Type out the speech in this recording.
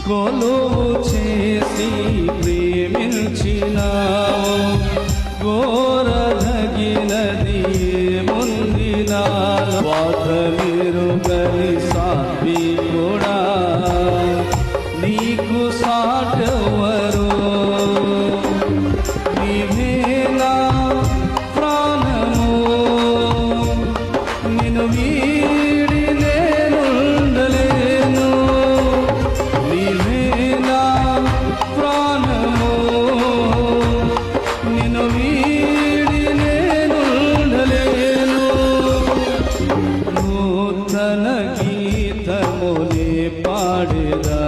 కొలువు చేసి ప్రేమించినావు, కోరదగినది ముందినా వాత నిరుగని సాత్వికుడా, నీకు సాటెవరు? నీవే నా ప్రాణము, నిన్ను వీడి నేనుండలేను. నీవే నా ప్రాణము, నిన్ను వీడి నేనుండలేను. నూతన గీతమునే పాడేదా,